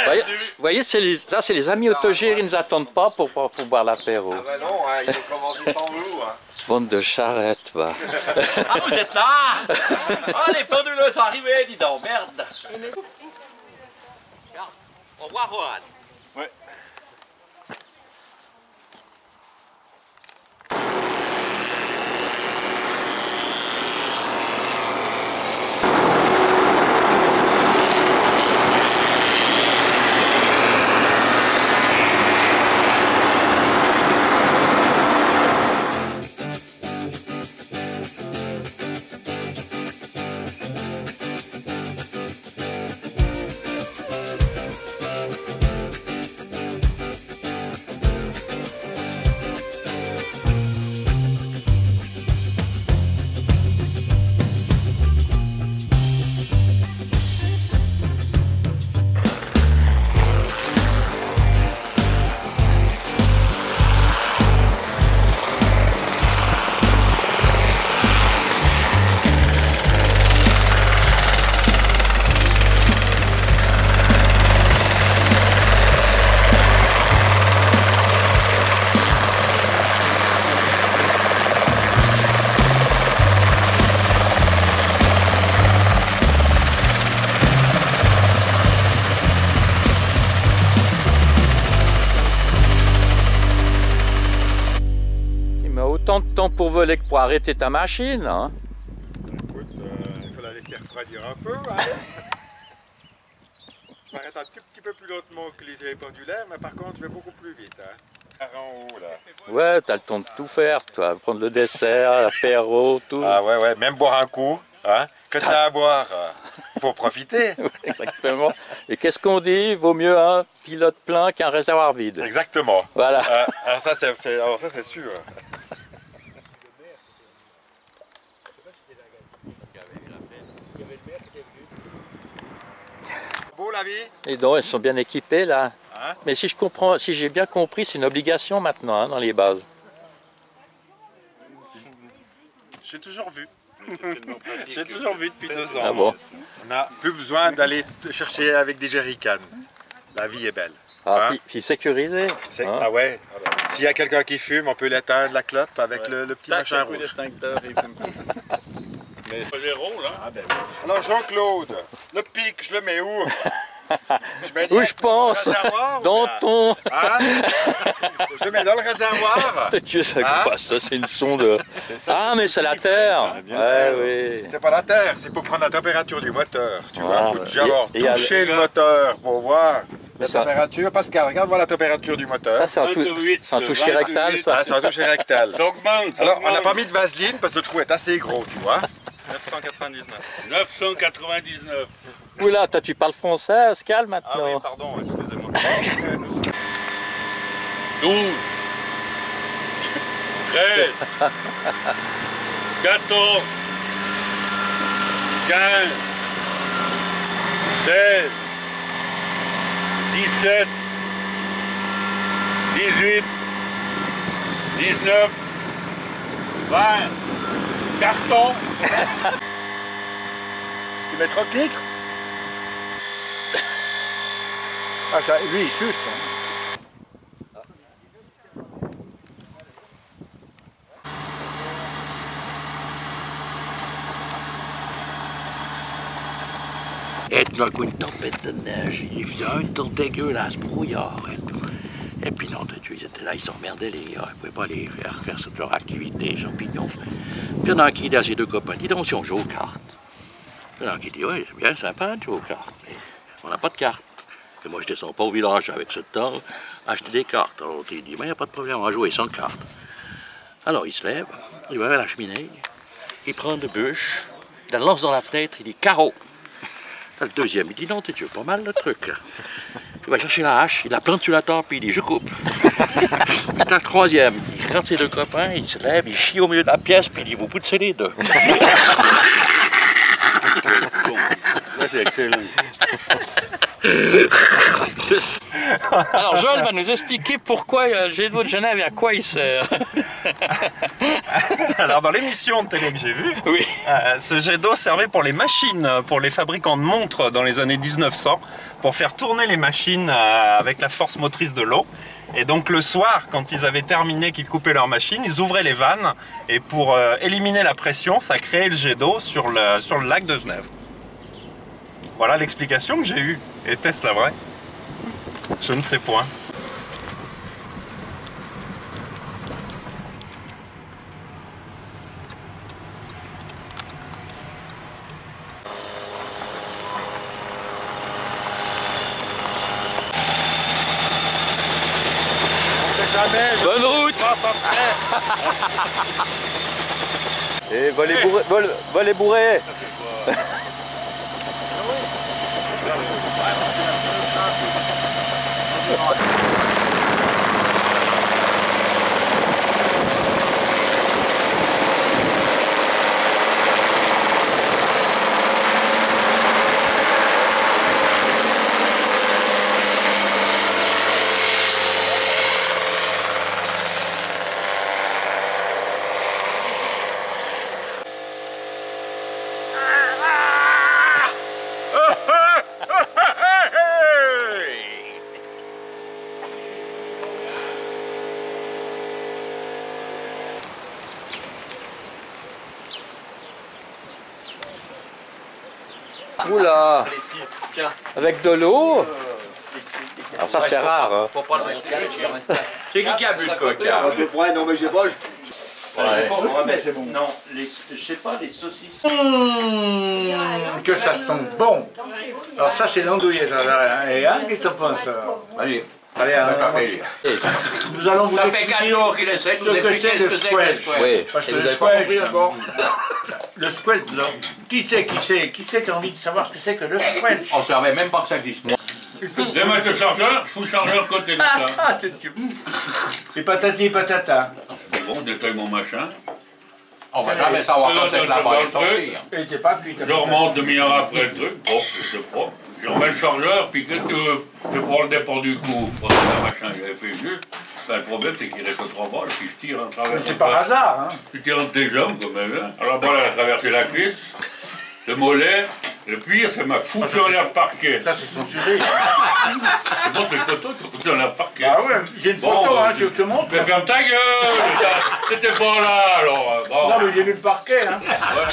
Vous voyez, ça c'est les amis autogires, ils ne nous attendent pas pour boire l'apéro. Ah bah non, hein, ils ont commencé sans vous. Hein. Bande de charrettes, va. Ah, vous êtes là? Ah, les pendules sont arrivées, dis donc, merde. Au revoir, Rohan. Ouais. Autant de temps pour voler que pour arrêter ta machine. Hein. Écoute, il faut la laisser refroidir un peu. Hein. Je m'arrête un tout petit peu plus lentement que les pendulaires, mais par contre je vais beaucoup plus vite. Hein. En haut, là. Ouais, t'as le temps de tout faire, toi. Prendre le dessert, l'apéro, tout. Ah ouais, même boire un coup. Hein. Que t'as à boire, il faut profiter. Exactement. Et qu'est-ce qu'on dit? Vaut mieux un pilote plein qu'un réservoir vide. Exactement. Voilà. Alors ça c'est sûr. Beau la vie. Et donc, ils sont bien équipés, là. Hein? Mais si j'ai bien compris, c'est une obligation maintenant, hein, dans les bases. J'ai toujours vu. J'ai toujours vu depuis 2 ans. Ah bon? On n'a plus besoin d'aller chercher avec des jerrycans. La vie est belle. Ah, Hein? puis sécurisé. Hein? Ah ouais. S'il y a quelqu'un qui fume, on peut l'éteindre la clope avec le petit machin rouge. Mais c'est zéro, là. Ah, ben, Alors Jean-Claude, le pic, je le mets où? Où je pense? Dans ton... Hein? Je le mets dans le réservoir. Dieu, ça passe, ça c'est une sonde. Ah, mais c'est la Terre. Ouais, oui. C'est pas la terre, c'est pour prendre la température du moteur. Tu vois, Ah, faut déjà avoir et touché le moteur pour voir la ça- température. Pascal, regarde-moi la température du moteur. Ça, c'est un toucher rectal, ça. Ah, c'est un toucher rectal. ça augmente. Alors, on n'a pas mis de vaseline parce que le trou est assez gros, tu vois. 999. 999. Oula, toi, tu parles français, Pascal, maintenant. Ah oui, pardon, excusez-moi. 12. 13. 14. 15. 16. 17. 18. 19. 20. Carton. Tu mets 30 litres? Ah, ça, lui, il suce. Et tout d'un coup, une tempête de neige, il faisait un temps dégueulasse, brouillard. Et puis, non, de Dieu, ils étails là, ils s'emmerdaient, les gars. Ils ne pouvaient pas les faire toute leur activité, champignons. Puis, il y en a un qui dit à ses 2 copains, dis donc si on joue aux cartes. Il y en a un qui dit, oui, c'est bien sympa de jouer aux cartes, mais on n'a pas de cartes. Et moi, je descends pas au village avec ce temps, acheter des cartes. Alors, l'autre, il dit, mais il n'y a pas de problème, on va jouer sans cartes. Alors, il se lève, il va vers la cheminée, il prend une bûche, il la lance dans la fenêtre, il dit, carreau. Le deuxième, il dit, non, t'es pas mal le truc. Il va chercher la hache, il la plante sur la table, puis il dit, je coupe. Puis le troisième, il regarde ses 2 copains, il se lève, il chie au milieu de la pièce, puis il dit, vous poussez les 2. c'est excellent. Alors Joël va nous expliquer pourquoi le jet d'eau de Genève et à quoi il sert. Alors dans l'émission de télé que j'ai vue, Oui. ce jet d'eau servait pour les machines, pour les fabricants de montres dans les années 1900, pour faire tourner les machines avec la force motrice de l'eau. Et donc le soir, quand ils avaient terminé, qu'ils coupaient leur machine, ils ouvraient les vannes et pour éliminer la pression, ça créait le jet d'eau sur le lac de Genève. Voilà l'explication que j'ai eue. Était-ce la vraie? Je ne sais point. Bonne route. Et va les bourrer. Oula, avec de l'eau. Alors ça c'est rare. Hein. C'est qui a bu le coca? Non mais j'ai pas. Non, je sais pas, les saucisses. Que ça sent bon. Alors ça c'est l'andouillette. Et hein, qu'est-ce que tu penses? Allez. Allez, nous allons vous Ça fait expliquer 4 jours qu'il essaie ce que c'est le squelch. Oui. Parce que Et vous le avez pas compris squelch, encore? le squelch, qui c'est qui a envie de savoir ce que c'est que le squelch? On savait même pas que ça existait. Je mets le chargeur, je fous le chargeur côté de ça. Et patati patata. Bon, je détaille mon machin. On va jamais savoir quand c'est que la barre est sortie. Et t'es pas cuit. Je remonte demi-heure après le truc, bon, c'est propre. Je remets le chargeur, puis qu'est-ce que je prends le départ du coup. Pendant que le machin il avait fait juste. Ben, le problème c'est qu'il reste 3 balles, puis je tire en travers. C'est par hasard, hein. Tu tires entre tes jambes quand même. Hein. Alors la balle elle a traversé la cuisse, le mollet. Le pire, c'est ma foutu en l'air parquet. Ça c'est censuré. Je montre les photos, tu foutu en l'air parquet. Ah ouais, j'ai une photo, Bon, hein, tu te montre. Mais ferme ta gueule. C'était pas là alors. Bon. Non mais j'ai vu le parquet, hein. Ouais.